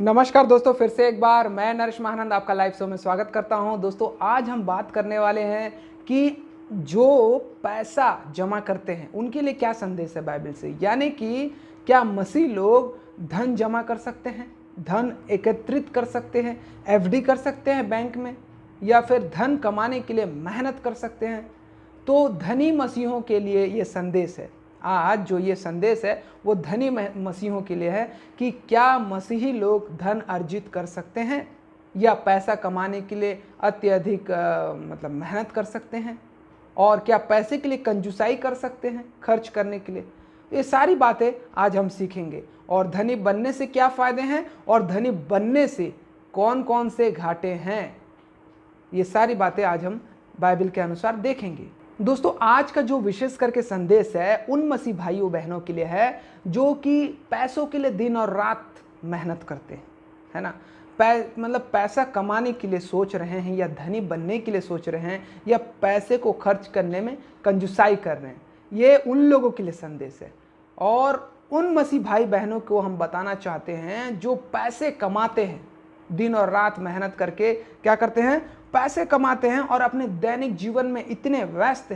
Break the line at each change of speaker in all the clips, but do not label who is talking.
नमस्कार दोस्तों, फिर से एक बार मैं नरेश महानंद आपका लाइव शो में स्वागत करता हूं। दोस्तों, आज हम बात करने वाले हैं कि जो पैसा जमा करते हैं उनके लिए क्या संदेश है बाइबल से। यानी कि क्या मसीह लोग धन जमा कर सकते हैं, धन एकत्रित कर सकते हैं, एफडी कर सकते हैं बैंक में, या फिर धन कमाने के लिए मेहनत कर सकते हैं। तो धनी मसीहों के लिए ये संदेश है। आज जो ये संदेश है वो धनी मसीहों के लिए है कि क्या मसीही लोग धन अर्जित कर सकते हैं या पैसा कमाने के लिए अत्यधिक मेहनत कर सकते हैं, और क्या पैसे के लिए कंजूसाई कर सकते हैं खर्च करने के लिए। ये सारी बातें आज हम सीखेंगे, और धनी बनने से क्या फ़ायदे हैं और धनी बनने से कौन कौन से घाटे हैं, ये सारी बातें आज हम बाइबल के अनुसार देखेंगे। दोस्तों, आज का जो विशेष करके संदेश है उन मसीह भाइयों बहनों के लिए है जो कि पैसों के लिए दिन और रात मेहनत करते हैं, है ना। पैसा कमाने के लिए सोच रहे हैं, या धनी बनने के लिए सोच रहे हैं, या पैसे को खर्च करने में कंजूसाई कर रहे हैं। ये उन लोगों के लिए संदेश है। और उन मसीह भाई बहनों को हम बताना चाहते हैं जो पैसे कमाते हैं, दिन और रात मेहनत करके क्या करते हैं, पैसे कमाते हैं, और अपने दैनिक जीवन में इतने व्यस्त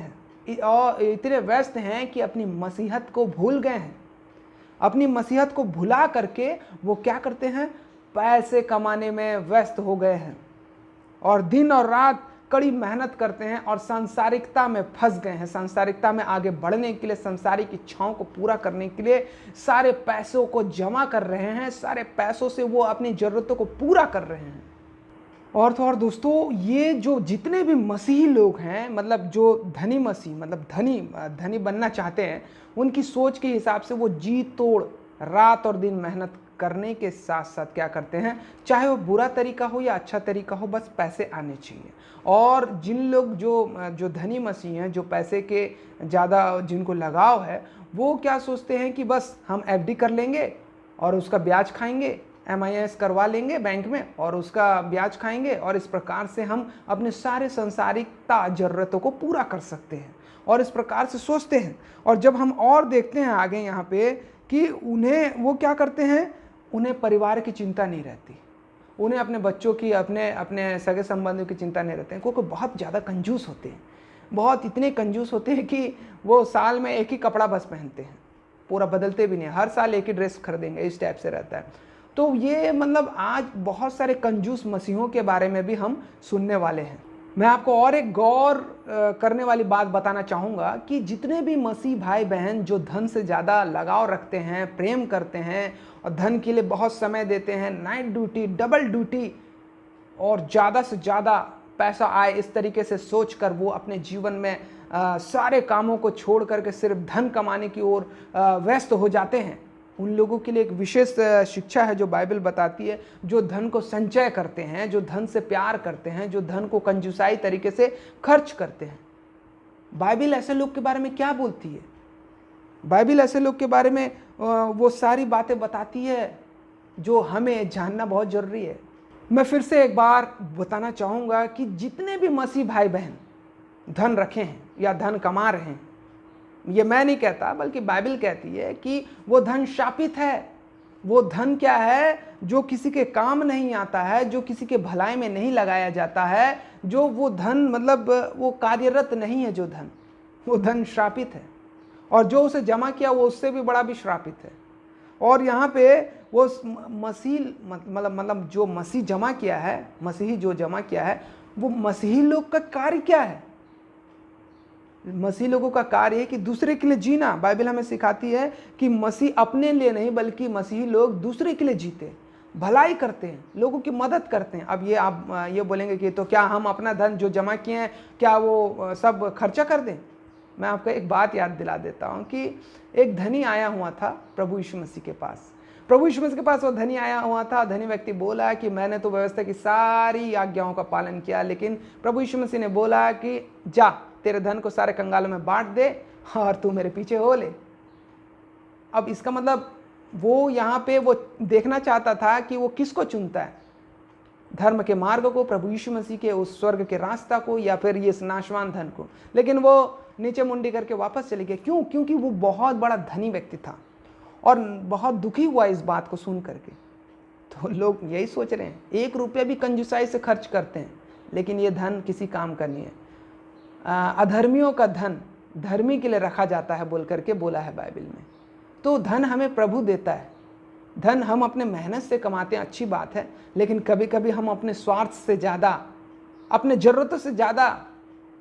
हैं कि अपनी मसीहत को भूल गए हैं। अपनी मसीहत को भुला करके वो क्या करते हैं, पैसे कमाने में व्यस्त हो गए हैं, और दिन और रात कड़ी मेहनत करते हैं, और सांसारिकता में फंस गए हैं। सांसारिकता में आगे बढ़ने के लिए, सांसारिक इच्छाओं को पूरा करने के लिए सारे पैसों को जमा कर रहे हैं। सारे पैसों से वो अपनी ज़रूरतों को पूरा कर रहे हैं। और तो और दोस्तों, ये जो जितने भी मसीही लोग हैं, जो धनी मसीह धनी बनना चाहते हैं, उनकी सोच के हिसाब से वो जी तोड़ रात और दिन मेहनत करने के साथ साथ क्या करते हैं, चाहे वो बुरा तरीका हो या अच्छा तरीका हो, बस पैसे आने चाहिए। और जिन लोग जो धनी मसीह हैं, जो पैसे के ज़्यादा जिनको लगाव है, वो क्या सोचते हैं कि बस हम एफडी कर लेंगे और उसका ब्याज खाएंगे, MIS करवा लेंगे बैंक में और उसका ब्याज खाएंगे, और इस प्रकार से हम अपने सारे संसारिकता ज़रूरतों को पूरा कर सकते हैं, और इस प्रकार से सोचते हैं। और जब हम और देखते हैं आगे यहाँ पे कि उन्हें वो क्या करते हैं, उन्हें परिवार की चिंता नहीं रहती, उन्हें अपने बच्चों की, अपने सगे संबंधियों की चिंता नहीं रहती है। क्योंकि बहुत ज़्यादा कंजूस होते हैं, बहुत इतने कंजूस होते हैं कि वो साल में एक ही कपड़ा बस पहनते हैं, पूरा बदलते भी नहीं, हर साल एक ही ड्रेस खरीदेंगे, इस टाइप से रहता है। तो ये आज बहुत सारे कंजूस मसीहों के बारे में भी हम सुनने वाले हैं। मैं आपको और एक गौर करने वाली बात बताना चाहूँगा कि जितने भी मसीह भाई बहन जो धन से ज़्यादा लगाव रखते हैं, प्रेम करते हैं, और धन के लिए बहुत समय देते हैं, नाइट ड्यूटी, डबल ड्यूटी, और ज़्यादा से ज़्यादा पैसा आए इस तरीके से सोच कर वो अपने जीवन में सारे कामों को छोड़ करके सिर्फ धन कमाने की ओर व्यस्त हो जाते हैं, उन लोगों के लिए एक विशेष शिक्षा है जो बाइबल बताती है। जो धन को संचय करते हैं, जो धन से प्यार करते हैं, जो धन को कंजूसाई तरीके से खर्च करते हैं, बाइबल ऐसे लोग के बारे में क्या बोलती है। बाइबल ऐसे लोग के बारे में वो सारी बातें बताती है जो हमें जानना बहुत ज़रूरी है। मैं फिर से एक बार बताना चाहूँगा कि जितने भी मसीह भाई बहन धन रखे हैं या धन कमा रहे हैं, ये मैं नहीं कहता बल्कि बाइबल कहती है कि वो धन शापित है। वो धन क्या है, जो किसी के काम नहीं आता है, जो किसी के भलाई में नहीं लगाया जाता है, जो वो धन वो कार्यरत नहीं है, वो धन श्रापित है, और जो उसे जमा किया वो उससे भी बड़ा भी श्रापित है। और यहाँ पे वो जो मसीही जो जमा किया है, वो मसीही लोग का कार्य क्या है। मसीह लोगों का कार्य है कि दूसरे के लिए जीना। बाइबल हमें सिखाती है कि मसीह अपने लिए नहीं बल्कि मसीही लोग दूसरे के लिए जीते, भलाई करते हैं, लोगों की मदद करते हैं। अब आप ये बोलेंगे कि तो क्या हम अपना धन जो जमा किए हैं क्या वो सब खर्चा कर दें। मैं आपको एक बात याद दिला देता हूँ कि एक धनी आया हुआ था प्रभु यीशु मसीह के पास। प्रभु यीशु मसीह के पास वो धनी आया हुआ था। धनी व्यक्ति बोला कि मैंने तो व्यवस्था की सारी आज्ञाओं का पालन किया, लेकिन प्रभु यीशु मसीह ने बोला कि जा, तेरे धन को सारे कंगालों में बांट दे और तू मेरे पीछे हो ले। अब इसका वो यहाँ पे वो देखना चाहता था कि वो किसको चुनता है, धर्म के मार्ग को, प्रभु यीशु मसीह के उस स्वर्ग के रास्ता को, या फिर ये नाशवान धन को। लेकिन वो नीचे मुंडी करके वापस चले गए। क्यों? क्योंकि वो बहुत बड़ा धनी व्यक्ति था और बहुत दुखी हुआ इस बात को सुन करके। तो लोग यही सोच रहे हैं, 1 रुपया भी कंजूसाई से खर्च करते हैं, लेकिन ये धन किसी काम का नहीं है। अधर्मियों का धन धर्मी के लिए रखा जाता है बोल करके बोला है बाइबल में। तो धन हमें प्रभु देता है। धन हम अपने मेहनत से कमाते हैं, अच्छी बात है, लेकिन कभी कभी हम अपने स्वार्थ से ज़्यादा, अपने ज़रूरतों से ज़्यादा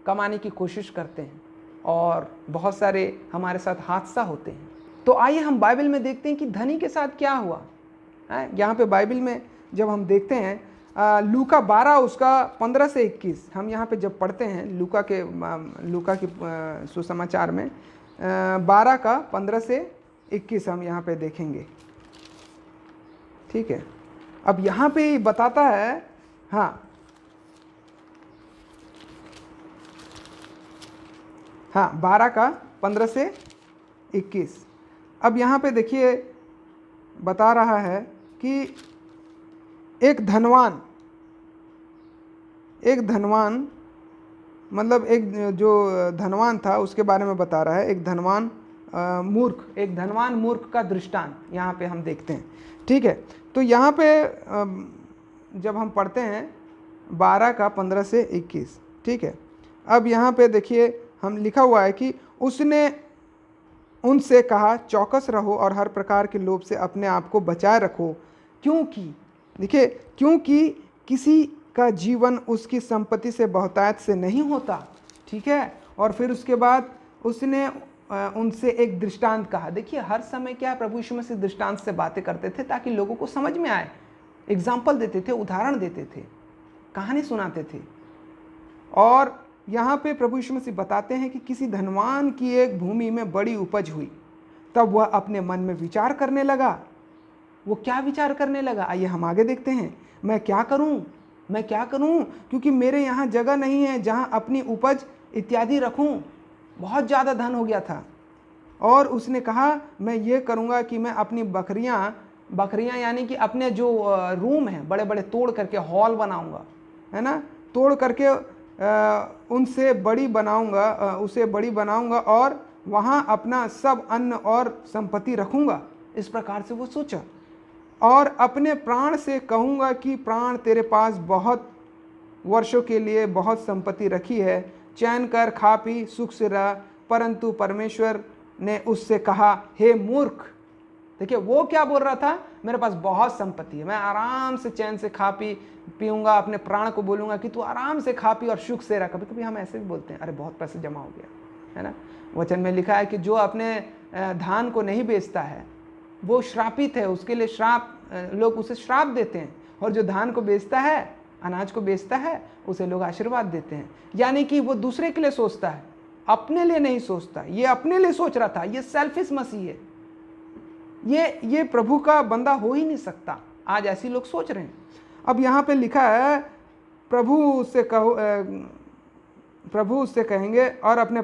कमाने की कोशिश करते हैं और बहुत सारे हमारे साथ हादसा होते हैं। तो आइए हम बाइबल में देखते हैं कि धनी के साथ क्या हुआ है। यहाँ पे बाइबल में जब हम देखते हैं लूका 12 उसका 15 से 21, हम यहाँ पे जब पढ़ते हैं लूका के सुसमाचार में 12 का 15 से 21 हम यहाँ पे देखेंगे। ठीक है, अब यहाँ पे बताता है, हाँ 12 का 15 से 21। अब यहाँ पे देखिए बता रहा है कि एक धनवान मतलब एक जो धनवान था उसके बारे में बता रहा है। एक धनवान मूर्ख का दृष्टांत यहाँ पे हम देखते हैं। ठीक है, तो यहाँ पे जब हम पढ़ते हैं 12 का 15 से 21, ठीक है, अब यहाँ पे देखिए हम लिखा हुआ है कि उसने उनसे कहा, चौकस रहो और हर प्रकार के लोभ से अपने आप को बचाए रखो, क्योंकि देखिए, क्योंकि किसी का जीवन उसकी संपत्ति से बहुतायत से नहीं होता। ठीक है, और फिर उसके बाद उसने उनसे एक दृष्टांत कहा। देखिए हर समय क्या है, प्रभु यीशु मसीह दृष्टांत से बातें करते थे ताकि लोगों को समझ में आए, एग्जाम्पल देते थे, उदाहरण देते थे, कहानी सुनाते थे। और यहाँ पे प्रभु यीशु मसीह बताते हैं कि किसी धनवान की एक भूमि में बड़ी उपज हुई, तब वह अपने मन में विचार करने लगा। वो क्या विचार करने लगा, आइए हम आगे देखते हैं। मैं क्या करूं, क्योंकि मेरे यहाँ जगह नहीं है जहाँ अपनी उपज इत्यादि रखूं। बहुत ज़्यादा धन हो गया था और उसने कहा, मैं ये करूँगा कि मैं अपनी बकरियाँ यानी कि अपने जो रूम हैं बड़े बड़े तोड़ करके हॉल बनाऊँगा, है ना, तोड़ करके उसे बड़ी बनाऊँगा और वहाँ अपना सब अन्न और संपत्ति रखूँगा। इस प्रकार से वो सोचा। और अपने प्राण से कहूँगा कि प्राण, तेरे पास बहुत वर्षों के लिए बहुत संपत्ति रखी है, चैन कर, खा पी, सुख से रह। परंतु परमेश्वर ने उससे कहा, हे मूर्ख। देखिए वो क्या बोल रहा था, मेरे पास बहुत संपत्ति है, मैं आराम से चैन से खा पीऊँगा, अपने प्राण को बोलूँगा कि तू आराम से खा पी और सुख से रह। कभी कभी हम ऐसे भी बोलते हैं, अरे बहुत पैसे जमा हो गया, है ना। वचन में लिखा है कि जो अपने धान को नहीं बेचता है वो श्रापित है, उसके लिए लोग उसे श्राप देते हैं, और जो धान को बेचता है, अनाज को बेचता है, उसे लोग आशीर्वाद देते हैं। यानी कि वो दूसरे के लिए सोचता है, अपने लिए नहीं सोचता। ये अपने लिए सोच रहा था, ये सेल्फिश मसीह है, ये प्रभु का बंदा हो ही नहीं सकता। आज ऐसे लोग सोच रहे हैं। अब यहाँ पे लिखा है, प्रभु उससे कहेंगे और अपने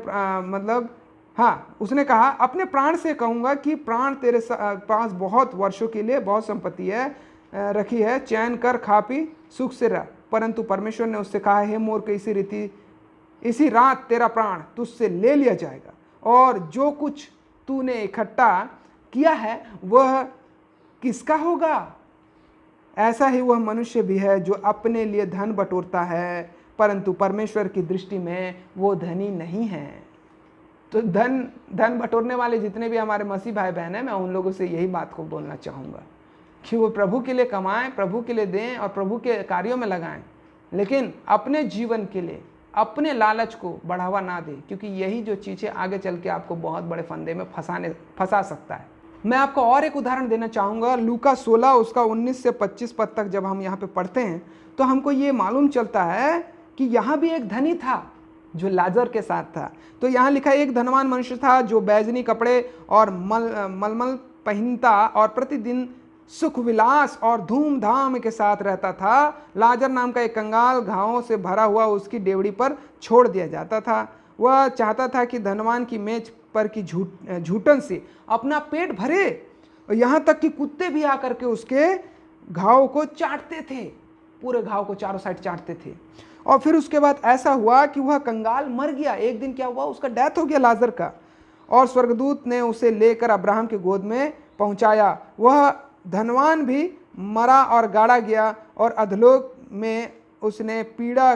उसने कहा, अपने प्राण से कहूँगा कि प्राण, तेरे पास बहुत वर्षों के लिए बहुत संपत्ति है रखी है, चैन कर, खा पी, सुख से रह। परंतु परमेश्वर ने उससे कहा, हे मूर्ख, इसी रात तेरा प्राण तुझसे ले लिया जाएगा, और जो कुछ तूने इकट्ठा किया है वह किसका होगा। ऐसा ही वह मनुष्य भी है जो अपने लिए धन बटोरता है, परंतु परमेश्वर की दृष्टि में वो धनी नहीं है। तो धन बटोरने वाले जितने भी हमारे मसीह भाई बहन हैं, मैं उन लोगों से यही बात को बोलना चाहूँगा कि वो प्रभु के लिए कमाएं, प्रभु के लिए दें और प्रभु के कार्यों में लगाएं, लेकिन अपने जीवन के लिए अपने लालच को बढ़ावा ना दें, क्योंकि यही जो चीज़ें आगे चल के आपको बहुत बड़े फंदे में फंसा सकता है। मैं आपको और एक उदाहरण देना चाहूँगा। लूका 16 उसका 19 से 25 पद तक जब हम यहाँ पे पढ़ते हैं तो हमको ये मालूम चलता है कि यहाँ भी एक धनी था जो लाजर के साथ था। तो यहाँ लिखा है, एक धनवान मनुष्य था जो बैजनी कपड़े और मलमल पहनता और प्रतिदिन सुख विलास और धूमधाम के साथ रहता था। लाजर नाम का एक कंगाल घावों से भरा हुआ उसकी डेवड़ी पर छोड़ दिया जाता था। वह चाहता था कि धनवान की मेज पर की झूठन से अपना पेट भरे, यहाँ तक कि कुत्ते भी आकर के उसके घाव को चाटते थे, पूरे घाव को चारों साइड चाटते थे। और फिर उसके बाद ऐसा हुआ कि वह कंगाल मर गया। एक दिन क्या हुआ, उसका डेथ हो गया लाजर का, और स्वर्गदूत ने उसे लेकर अब्राहम की गोद में पहुंचाया। वह धनवान भी मरा और गाड़ा गया, और अधलोक में उसने पीड़ा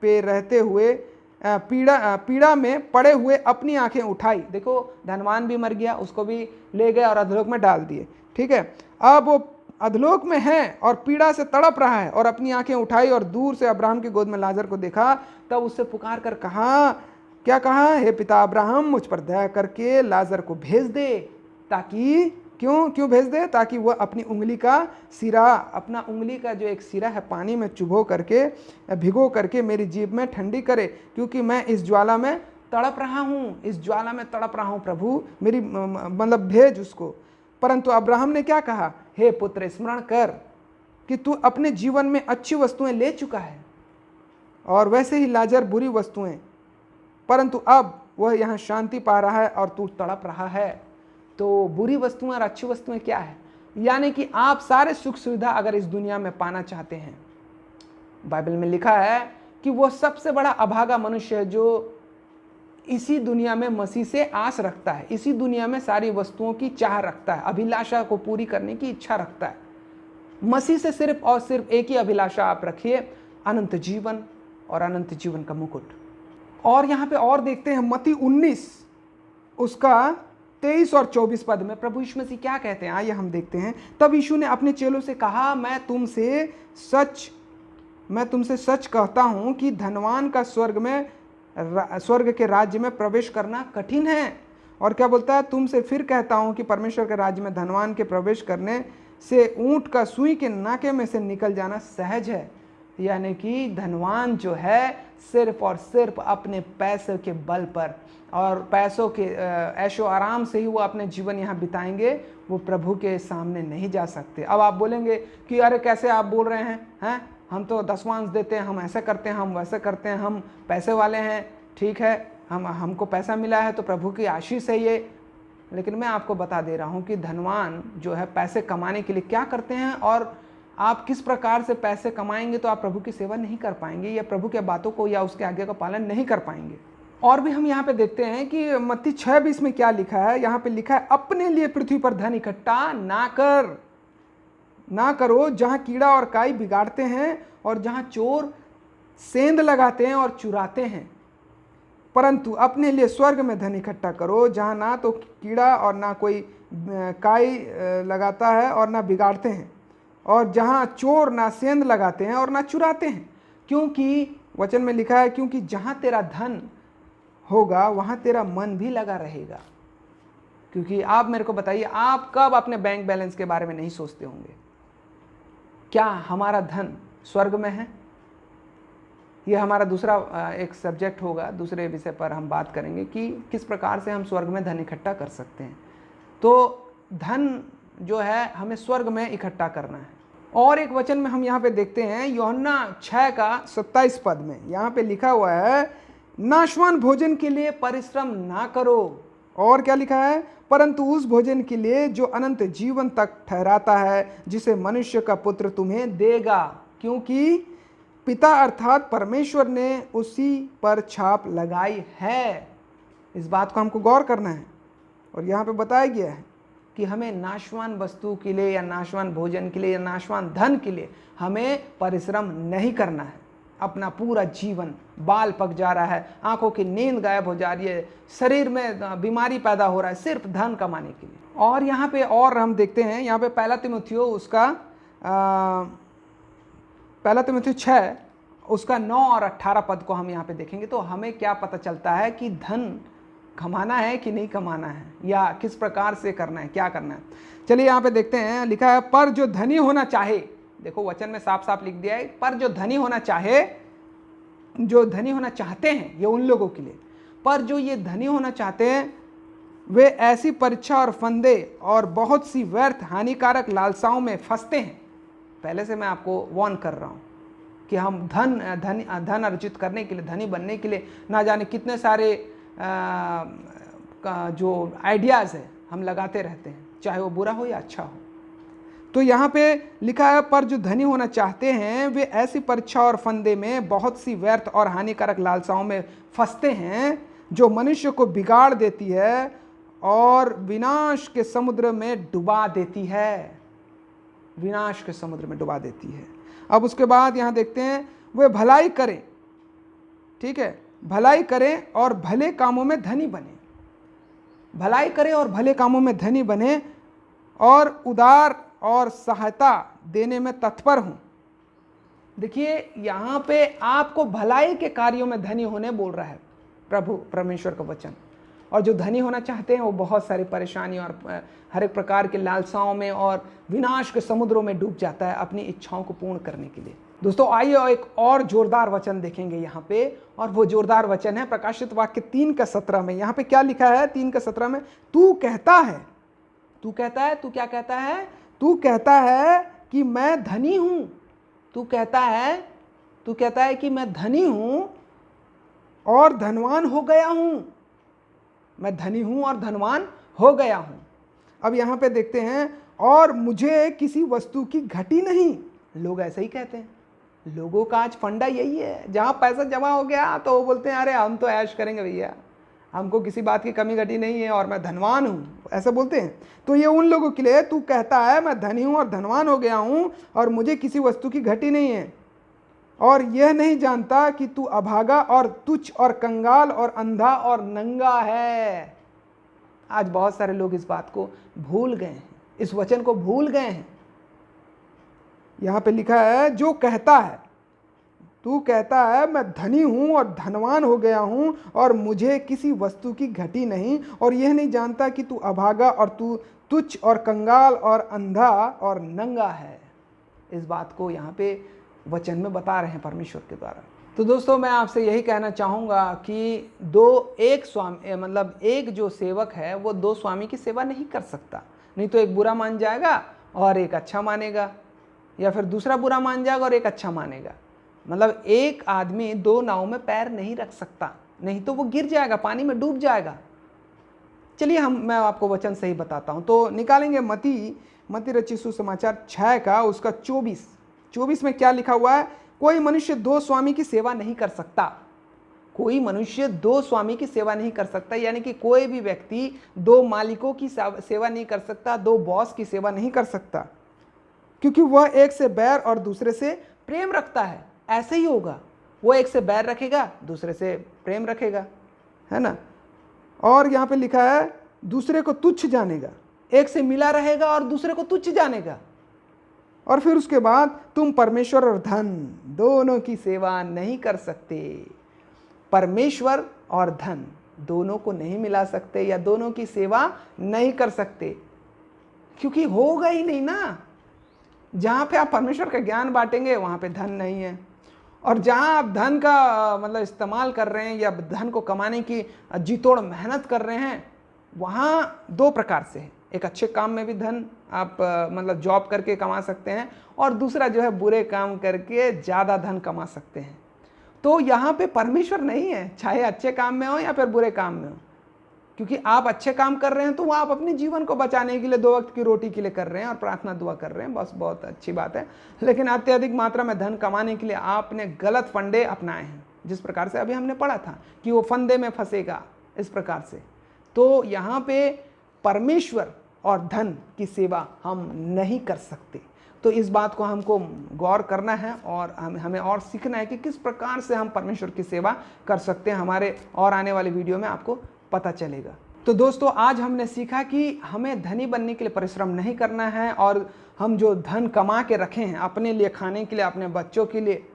पे रहते हुए पीड़ा में पड़े हुए अपनी आंखें उठाई। देखो, धनवान भी मर गया, उसको भी ले गए और अधलोक में डाल दिए। ठीक है, अब वो अधलोक में है और पीड़ा से तड़प रहा है, और अपनी आंखें उठाई और दूर से अब्राहम की गोद में लाजर को देखा। तब उससे पुकार कर कहा, क्या कहा, हे पिता अब्राहम, मुझ पर दया करके लाजर को भेज दे, ताकि क्यों भेज दे, ताकि वह अपनी उंगली का सिरा, अपना उंगली का जो एक सिरा है पानी में भिगो करके मेरी जीभ में ठंडी करे, क्योंकि मैं इस ज्वाला में तड़प रहा हूँ, इस ज्वाला में तड़प रहा हूँ प्रभु, मेरी मतलब भेज उसको। परंतु अब्राहम ने क्या कहा, हे पुत्र, स्मरण कर कि तू अपने जीवन में अच्छी वस्तुएं ले चुका है, और वैसे ही लाजर बुरी वस्तुएं, परंतु अब वह यहाँ शांति पा रहा है और तू तड़प रहा है। तो बुरी वस्तुएं और अच्छी वस्तुएं क्या है, यानी कि आप सारे सुख सुविधा अगर इस दुनिया में पाना चाहते हैं, बाइबल में लिखा है कि वो सबसे बड़ा अभागा मनुष्य है जो इसी दुनिया में मसीह से आस रखता है, इसी दुनिया में सारी वस्तुओं की चाह रखता है, अभिलाषा को पूरी करने की इच्छा रखता है। मसीह से सिर्फ और सिर्फ एक ही अभिलाषा आप रखिए, अनंत जीवन और अनंत जीवन का मुकुट। और यहाँ पे और देखते हैं मत्ती 19 उसका 23 और 24 पद में प्रभु यीशु मसीह क्या कहते हैं, आइए हम देखते हैं। तब यीशु ने अपने चेलों से कहा, मैं तुमसे सच कहता हूं कि धनवान का स्वर्ग के राज्य में प्रवेश करना कठिन है। और क्या बोलता है, तुमसे फिर कहता हूं कि परमेश्वर के राज्य में धनवान के प्रवेश करने से ऊंट का सुई के नाके में से निकल जाना सहज है। यानी कि धनवान जो है सिर्फ और सिर्फ अपने पैसे के बल पर और पैसों के ऐशो आराम से ही वो अपने जीवन यहाँ बिताएंगे, वो प्रभु के सामने नहीं जा सकते। अब आप बोलेंगे कि अरे कैसे आप बोल रहे हैं, हम तो दसवांश देते हैं, हम ऐसा करते हैं, हम वैसे करते हैं, हम पैसे वाले हैं, ठीक है, हमको पैसा मिला है तो प्रभु की आशीष है ये। लेकिन मैं आपको बता दे रहा हूँ कि धनवान जो है पैसे कमाने के लिए क्या करते हैं, और आप किस प्रकार से पैसे कमाएंगे तो आप प्रभु की सेवा नहीं कर पाएंगे, या प्रभु के बातों को या उसके आज्ञा का पालन नहीं कर पाएंगे। और भी हम यहाँ पे देखते हैं कि मत्ती 6:20 में क्या लिखा है, यहाँ पे लिखा है, अपने लिए पृथ्वी पर धन इकट्ठा ना करो, जहाँ कीड़ा और काई बिगाड़ते हैं और जहाँ चोर सेंध लगाते हैं और चुराते हैं, परंतु अपने लिए स्वर्ग में धन इकट्ठा करो, जहाँ ना तो कीड़ा और ना कोई काई लगाता है और ना बिगाड़ते हैं, और जहाँ चोर ना सेंध लगाते हैं और ना चुराते हैं। क्योंकि वचन में लिखा है, क्योंकि जहाँ तेरा धन होगा वहाँ तेरा मन भी लगा रहेगा। क्योंकि आप मेरे को बताइए, आप कब अपने बैंक बैलेंस के बारे में नहीं सोचते होंगे? क्या हमारा धन स्वर्ग में है? ये हमारा दूसरा एक सब्जेक्ट होगा, दूसरे विषय पर हम बात करेंगे कि किस प्रकार से हम स्वर्ग में धन इकट्ठा कर सकते हैं। तो धन जो है हमें स्वर्ग में इकट्ठा करना है। और एक वचन में हम यहाँ पे देखते हैं, यूहन्ना 6:27 पद में यहाँ पे लिखा हुआ है, नाशवान भोजन के लिए परिश्रम ना करो। और क्या लिखा है, परंतु उस भोजन के लिए जो अनंत जीवन तक ठहराता है, जिसे मनुष्य का पुत्र तुम्हें देगा, क्योंकि पिता अर्थात परमेश्वर ने उसी पर छाप लगाई है। इस बात को हमको गौर करना है। और यहाँ पे बताया गया है कि हमें नाशवान वस्तु के लिए या नाशवान भोजन के लिए या नाशवान धन के लिए हमें परिश्रम नहीं करना है। अपना पूरा जीवन, बाल पक जा रहा है, आंखों की नींद गायब हो जा रही है, शरीर में बीमारी पैदा हो रहा है सिर्फ धन कमाने के लिए। और यहाँ पे और हम देखते हैं, यहाँ पे पहला तीमुथियो उसका 6 उसका 9 और 18 पद को हम यहाँ पे देखेंगे तो हमें क्या पता चलता है कि धन कमाना है कि नहीं कमाना है, या किस प्रकार से करना है, क्या करना है। चलिए यहाँ पे देखते हैं, लिखा है, पर जो धनी होना चाहे, देखो वचन में साफ साफ लिख दिया है, पर जो धनी होना चाहते हैं, ये उन लोगों के लिए, पर जो ये धनी होना चाहते हैं वे ऐसी परीक्षा और फंदे और बहुत सी व्यर्थ हानिकारक लालसाओं में फंसते हैं। पहले से मैं आपको वार्न कर रहा हूँ कि हम धन अर्जित करने के लिए, धनी बनने के लिए ना जाने कितने सारे जो आइडियाज़ है हम लगाते रहते हैं, चाहे वो बुरा हो या अच्छा हो। तो यहाँ पे लिखा है, पर जो धनी होना चाहते हैं वे ऐसी परीक्षा और फंदे में बहुत सी व्यर्थ और हानिकारक लालसाओं में फंसते हैं, जो मनुष्य को बिगाड़ देती है और विनाश के समुद्र में डुबा देती है। विनाश के समुद्र में डुबा देती है। अब उसके बाद यहाँ देखते हैं, वे भलाई करें, ठीक है, भलाई करें और भले कामों में धनी बने। भलाई करें और भले कामों में धनी बने और उदार और सहायता देने में तत्पर हूं। देखिए यहाँ पे आपको भलाई के कार्यों में धनी होने बोल रहा है प्रभु परमेश्वर का वचन। और जो धनी होना चाहते हैं वो बहुत सारी परेशानी और हर एक प्रकार के लालसाओं में और विनाश के समुद्रों में डूब जाता है अपनी इच्छाओं को पूर्ण करने के लिए। दोस्तों आइए और एक और जोरदार वचन देखेंगे यहाँ पे, और वो जोरदार वचन है प्रकाशित वाक्य 3:17 में। यहाँ पे क्या लिखा है 3:17 में? तू कहता है, तू कहता है, तू क्या कहता है? तू कहता है कि मैं धनी हूं। तू कहता है कि मैं धनी हूं और धनवान हो गया हूं। मैं धनी हूं और धनवान हो गया हूं। अब यहां पे देखते हैं, और मुझे किसी वस्तु की घटी नहीं। लोग ऐसे ही कहते हैं, लोगों का आज फंडा यही है, जहां पैसा जमा हो गया तो वो बोलते हैं अरे हम तो ऐश करेंगे भैया, हमको किसी बात की कमी घटी नहीं है और मैं धनवान हूं, ऐसा बोलते हैं। तो ये उन लोगों के लिए, तू कहता है मैं धनी हूं और धनवान हो गया हूं और मुझे किसी वस्तु की घटी नहीं है, और यह नहीं जानता कि तू अभागा और तुच्छ और कंगाल और अंधा और नंगा है। आज बहुत सारे लोग इस बात को भूल गए हैं, इस वचन को भूल गए हैं। यहां पे लिखा है, जो कहता है, तू कहता है मैं धनी हूं और धनवान हो गया हूं और मुझे किसी वस्तु की घटी नहीं, और यह नहीं जानता कि तू अभागा और तू तुच्छ और कंगाल और अंधा और नंगा है। इस बात को यहाँ पे वचन में बता रहे हैं परमेश्वर के द्वारा। तो दोस्तों मैं आपसे यही कहना चाहूँगा कि एक जो सेवक है वो दो स्वामी की सेवा नहीं कर सकता। नहीं तो एक बुरा मान जाएगा और एक अच्छा मानेगा, या फिर दूसरा बुरा मान जाएगा और एक अच्छा मानेगा। मतलब एक आदमी दो नाव में पैर नहीं रख सकता, नहीं तो वो गिर जाएगा, पानी में डूब जाएगा। चलिए मैं आपको वचन सही बताता हूँ। तो निकालेंगे मती रचित सुसमाचार 6 का उसका 24 में क्या लिखा हुआ है? कोई मनुष्य दो स्वामी की सेवा नहीं कर सकता। कोई मनुष्य दो स्वामी की सेवा नहीं कर सकता, यानी कि कोई भी व्यक्ति दो मालिकों की सेवा नहीं कर सकता, दो बॉस की सेवा नहीं कर सकता, क्योंकि वह एक से बैर और दूसरे से प्रेम रखता है। ऐसे ही होगा, वो एक से बैर रखेगा, दूसरे से प्रेम रखेगा, है ना। और यहाँ पे लिखा है दूसरे को तुच्छ जानेगा, एक से मिला रहेगा और दूसरे को तुच्छ जानेगा। और फिर उसके बाद तुम परमेश्वर और धन दोनों की सेवा नहीं कर सकते। परमेश्वर और धन दोनों को नहीं मिला सकते या दोनों की सेवा नहीं कर सकते, क्योंकि होगा ही नहीं ना। जहाँ पे आप परमेश्वर का ज्ञान बांटेंगे वहाँ पे धन नहीं है, और जहाँ आप धन का इस्तेमाल कर रहे हैं या धन को कमाने की जीतोड़ मेहनत कर रहे हैं, वहाँ दो प्रकार से है। एक अच्छे काम में भी धन आप जॉब करके कमा सकते हैं, और दूसरा जो है बुरे काम करके ज़्यादा धन कमा सकते हैं। तो यहाँ पे परमेश्वर नहीं है, चाहे अच्छे काम में हो या फिर बुरे काम में हो। क्योंकि आप अच्छे काम कर रहे हैं तो वो आप अपने जीवन को बचाने के लिए 2 वक्त की रोटी के लिए कर रहे हैं और प्रार्थना दुआ कर रहे हैं, बस बहुत अच्छी बात है। लेकिन अत्यधिक मात्रा में धन कमाने के लिए आपने गलत फंडे अपनाए हैं, जिस प्रकार से अभी हमने पढ़ा था कि वो फंदे में फंसेगा, इस प्रकार से। तो यहाँ पे परमेश्वर और धन की सेवा हम नहीं कर सकते। तो इस बात को हमको गौर करना है और हमें और सीखना है कि किस प्रकार से हम परमेश्वर की सेवा कर सकते हैं। हमारे और आने वाले वीडियो में आपको पता चलेगा। तो दोस्तों आज हमने सीखा कि हमें धनी बनने के लिए परिश्रम नहीं करना है, और हम जो धन कमा के रखे हैं अपने लिए, खाने के लिए, अपने बच्चों के लिए,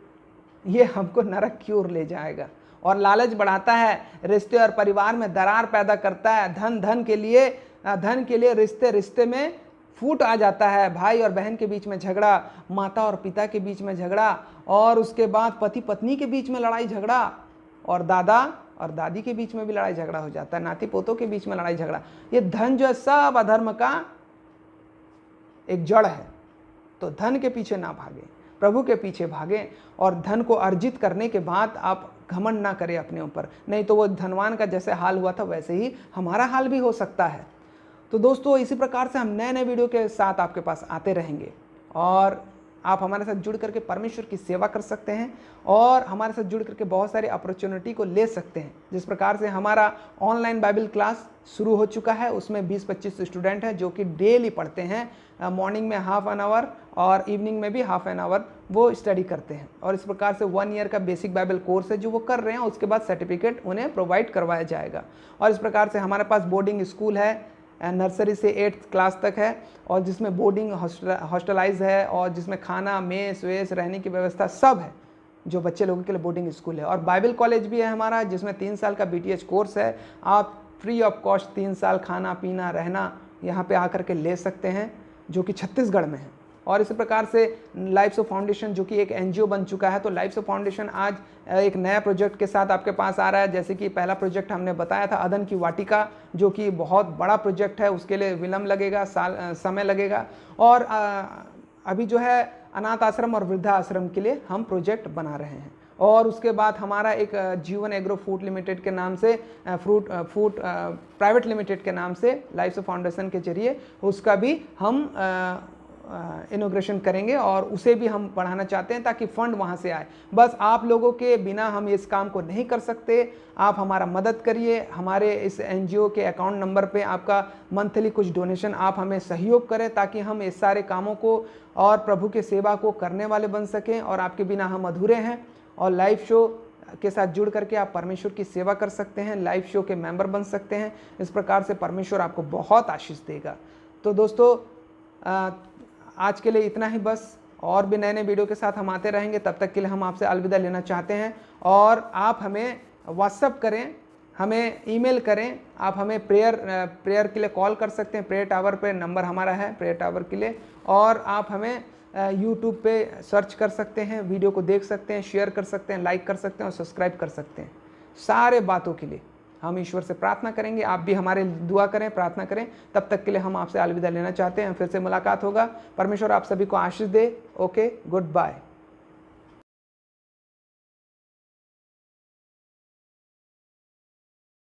ये हमको नरक की ओर ले जाएगा और लालच बढ़ाता है, रिश्ते और परिवार में दरार पैदा करता है। धन के लिए रिश्ते में फूट आ जाता है, भाई और बहन के बीच में झगड़ा, माता और पिता के बीच में झगड़ा, और उसके बाद पति पत्नी के बीच में लड़ाई झगड़ा, और दादा और दादी के बीच में भी लड़ाई झगड़ा हो जाता है, नाती पोतों के बीच में लड़ाई झगड़ा। ये धन जो है सब अधर्म का एक जड़ है। तो धन के पीछे ना भागे, प्रभु के पीछे भागे, और धन को अर्जित करने के बाद आप घमंड ना करें अपने ऊपर, नहीं तो वो धनवान का जैसे हाल हुआ था वैसे ही हमारा हाल भी हो सकता है। तो दोस्तों इसी प्रकार से हम नए वीडियो के साथ आपके पास आते रहेंगे, और आप हमारे साथ जुड़ करके परमेश्वर की सेवा कर सकते हैं और हमारे साथ जुड़ करके बहुत सारी अपॉर्चुनिटी को ले सकते हैं। जिस प्रकार से हमारा ऑनलाइन बाइबल क्लास शुरू हो चुका है, उसमें 20-25 स्टूडेंट हैं जो कि डेली पढ़ते हैं, मॉर्निंग में ½ एन आवर और इवनिंग में भी हाफ एन आवर वो स्टडी करते हैं। और इस प्रकार से 1 ईयर का बेसिक बाइबल कोर्स है जो वो कर रहे हैं, उसके बाद सर्टिफिकेट उन्हें प्रोवाइड करवाया जाएगा। और इस प्रकार से हमारे पास बोर्डिंग स्कूल है, नर्सरी से 8th क्लास तक है, और जिसमें बोर्डिंग हॉस्टलाइज है, और जिसमें खाना, मेस वेस, रहने की व्यवस्था सब है, जो बच्चे लोगों के लिए बोर्डिंग स्कूल है। और बाइबल कॉलेज भी है हमारा, जिसमें 3 साल का BTH कोर्स है। आप फ्री ऑफ कॉस्ट 3 साल खाना पीना रहना यहाँ पे आकर के ले सकते हैं, जो कि छत्तीसगढ़ में है। और इसी प्रकार से लाइफ्स ऑफ फाउंडेशन जो कि एक NGO बन चुका है, तो लाइफ्स ऑफ फाउंडेशन आज एक नया प्रोजेक्ट के साथ आपके पास आ रहा है। जैसे कि पहला प्रोजेक्ट हमने बताया था अदन की वाटिका, जो कि बहुत बड़ा प्रोजेक्ट है, उसके लिए विलम्ब लगेगा, समय लगेगा। और अभी जो है अनाथ आश्रम और वृद्धा आश्रम के लिए हम प्रोजेक्ट बना रहे हैं। और उसके बाद हमारा एक जीवन एग्रो फूड लिमिटेड के नाम से फूड प्राइवेट लिमिटेड के नाम से लाइफ्स ऑफ फाउंडेशन के जरिए उसका भी हम इनोग्रेशन करेंगे, और उसे भी हम बढ़ाना चाहते हैं ताकि फंड वहाँ से आए। बस आप लोगों के बिना हम इस काम को नहीं कर सकते। आप हमारा मदद करिए, हमारे इस NGO के अकाउंट नंबर पे आपका मंथली कुछ डोनेशन आप हमें सहयोग करें, ताकि हम इस सारे कामों को और प्रभु के सेवा को करने वाले बन सकें। और आपके बिना हम अधूरे हैं। और लाइव शो के साथ जुड़ करके आप परमेश्वर की सेवा कर सकते हैं, लाइव शो के मेंबर बन सकते हैं। इस प्रकार से परमेश्वर आपको बहुत आशीष देगा। तो दोस्तों आज के लिए इतना ही बस। और भी नए नए वीडियो के साथ हम आते रहेंगे। तब तक के लिए हम आपसे अलविदा लेना चाहते हैं। और आप हमें व्हाट्सअप करें, हमें ईमेल करें, आप हमें प्रेयर के लिए कॉल कर सकते हैं। प्रेयर टावर पे नंबर हमारा है प्रेयर टावर के लिए। और आप हमें यूट्यूब पे सर्च कर सकते हैं, वीडियो को देख सकते हैं, शेयर कर सकते हैं, लाइक कर सकते हैं और सब्सक्राइब कर सकते हैं। सारे बातों के लिए हम ईश्वर से प्रार्थना करेंगे। आप भी हमारे दुआ करें, प्रार्थना करें। तब तक के लिए हम आपसे अलविदा लेना चाहते हैं। फिर से मुलाकात होगा। परमेश्वर आप सभी को आशीष दे। Okay, good bye.